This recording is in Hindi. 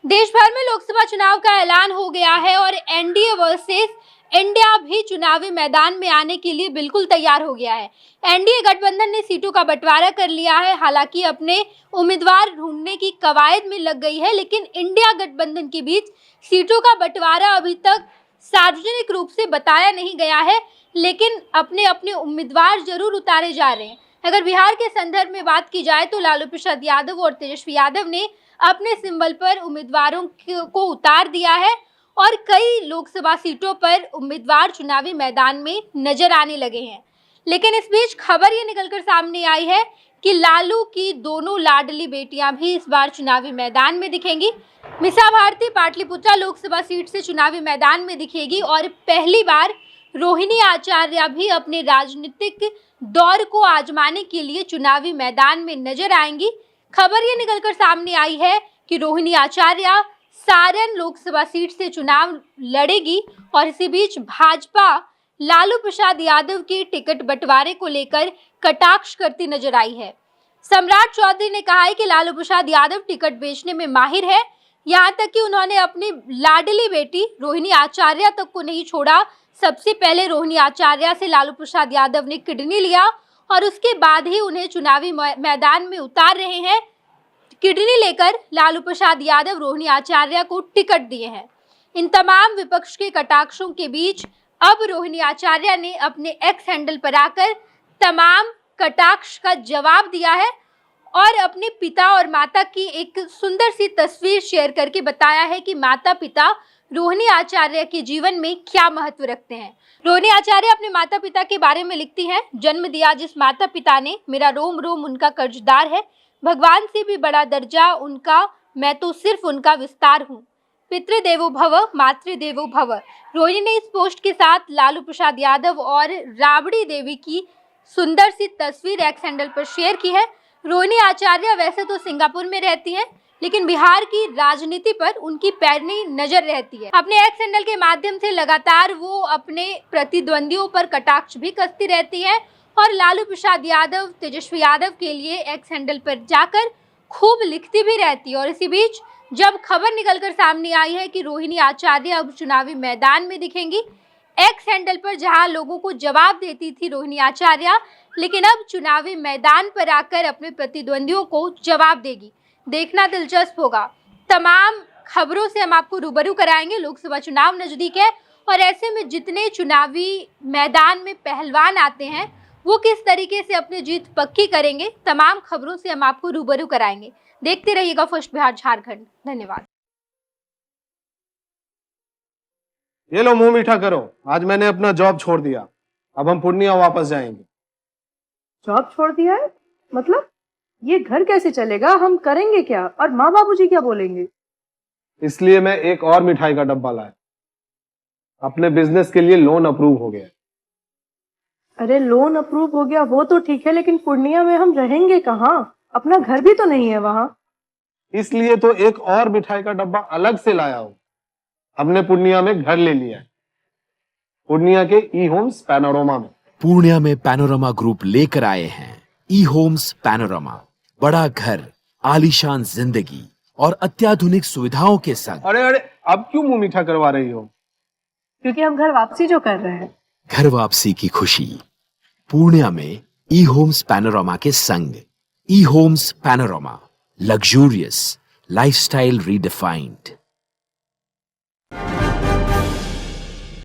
देश भर में लोकसभा चुनाव का ऐलान हो गया है और एनडीए वर्सेस इंडिया भी चुनावी मैदान में आने के लिए बिल्कुल तैयार हो गया है। एनडीए गठबंधन ने सीटों का बंटवारा कर लिया है, हालांकि अपने उम्मीदवार ढूंढने की कवायद में लग गई है, लेकिन इंडिया गठबंधन के बीच सीटों का बंटवारा अभी तक सार्वजनिक रूप से बताया नहीं गया है, लेकिन अपने अपने उम्मीदवार जरूर उतारे जा रहे हैं। अगर बिहार के संदर्भ में बात की जाए तो लालू प्रसाद यादव और तेजस्वी यादव ने अपने सिंबल पर उम्मीदवारों को उतार दिया है और कई लोकसभा सीटों पर उम्मीदवार चुनावी मैदान में नजर आने लगे हैं। लेकिन इस बीच खबर ये निकलकर सामने आई है कि लालू की दोनों लाडली बेटियां भी इस बार चुनावी मैदान में दिखेंगी। मीसा भारती पाटलिपुत्रा लोकसभा सीट से चुनावी मैदान में दिखेगी और पहली बार रोहिणी आचार्य भी अपने राजनीतिक दौर को आजमाने के लिए चुनावी मैदान में नजर आएंगी। खबर ये निकलकर सामने आई है कि रोहिणी आचार्य सारण लोकसभा सीट से चुनाव लड़ेगी और इसी बीच भाजपा लालू प्रसाद यादव के टिकट बंटवारे को लेकर कटाक्ष करती नजर आई है। सम्राट चौधरी ने कहा है कि लालू प्रसाद यादव टिकट बेचने में माहिर है, यहाँ तक कि उन्होंने अपनी लाडली बेटी रोहिणी आचार्य तक को नहीं छोड़ा। सबसे पहले रोहिणी आचार्य से लालू प्रसाद यादव ने किडनी लिया और उसके बाद ही उन्हें चुनावी मैदान में उतार रहे हैं। किडनी लेकर लालू प्रसाद यादव रोहिणी आचार्य को टिकट दिए हैं। इन तमाम विपक्ष के कटाक्षों के बीच अब रोहिणी आचार्य ने अपने एक्स हैंडल पर आकर तमाम कटाक्ष का जवाब दिया है और अपने पिता और माता की एक सुंदर सी तस्वीर शेयर करके बताया है कि माता पिता रोहिणी आचार्य के जीवन में क्या महत्व रखते हैं। रोहिणी आचार्य अपने माता पिता के बारे में लिखती हैं, जन्म दिया जिस माता पिता ने, मेरा रोम रोम उनका कर्जदार है, भगवान से भी बड़ा दर्जा उनका, मैं तो सिर्फ उनका विस्तार हूँ, पितृदेवो भव मातृदेवो भव। रोहिणी ने इस पोस्ट के साथ लालू प्रसाद यादव और राबड़ी देवी की सुंदर सी तस्वीर एक्स हैंडल पर शेयर की है। रोहिणी आचार्य वैसे तो सिंगापुर में रहती हैं, लेकिन बिहार की राजनीति पर उनकी पैरनी नजर रहती है। अपने एक्स हैंडल के माध्यम से लगातार वो अपने प्रतिद्वंदियों पर कटाक्ष भी कसती रहती है और लालू प्रसाद यादव तेजस्वी यादव के लिए एक्स हैंडल पर जाकर खूब लिखती भी रहती है। और इसी बीच जब खबर निकलकर सामने आई है कि रोहिणी आचार्य अब चुनावी मैदान में दिखेंगी, एक्स हैंडल पर जहां लोगों को जवाब देती थी रोहिणी आचार्य, लेकिन अब चुनावी मैदान पर आकर अपने प्रतिद्वंदियों को जवाब देगी। देखना दिलचस्प होगा। तमाम खबरों से हम आपको रूबरू कराएंगे। लोकसभा चुनाव नजदीक है और ऐसे में जितने चुनावी मैदान में पहलवान आते हैं वो किस तरीके से अपनी जीत पक्की करेंगे, तमाम खबरों से हम आपको रूबरू कराएंगे। देखते रहिएगा फर्स्ट बिहार झारखंड। धन्यवाद। ये लो मुंह मीठा करो, आज मैंने अपना जॉब छोड़ दिया, अब हम पूर्णिया वापस जाएंगे। जॉब छोड़ दिया है? मतलब ये घर कैसे चलेगा? हम करेंगे क्या और माँ बाबूजी क्या बोलेंगे? इसलिए मैं एक और मिठाई का डब्बा लाया। अपने बिजनेस के लिए लोन अप्रूव हो गया। अरे लोन अप्रूव हो गया वो तो ठीक है, लेकिन पूर्णिया में हम रहेंगे कहाँ? अपना घर भी तो नहीं है वहाँ। इसलिए तो एक और मिठाई का डब्बा अलग से लाया हूँ। हमने पूर्णिया में घर ले लिया है, पूर्णिया के ई होम्स पैनोरमा में। पूर्णिया में पैनोरमा ग्रुप लेकर आए हैं ई होम्स पैनोरमा। बड़ा घर, आलीशान जिंदगी और अत्याधुनिक सुविधाओं के संग। अरे अब क्यों मुंह मीठा करवा रही हो? क्योंकि हम घर वापसी जो कर रहे हैं। घर वापसी की खुशी पूर्णिया में ई होम्स पैनोरमा के संग। E Homes Panorama, luxurious lifestyle redefined.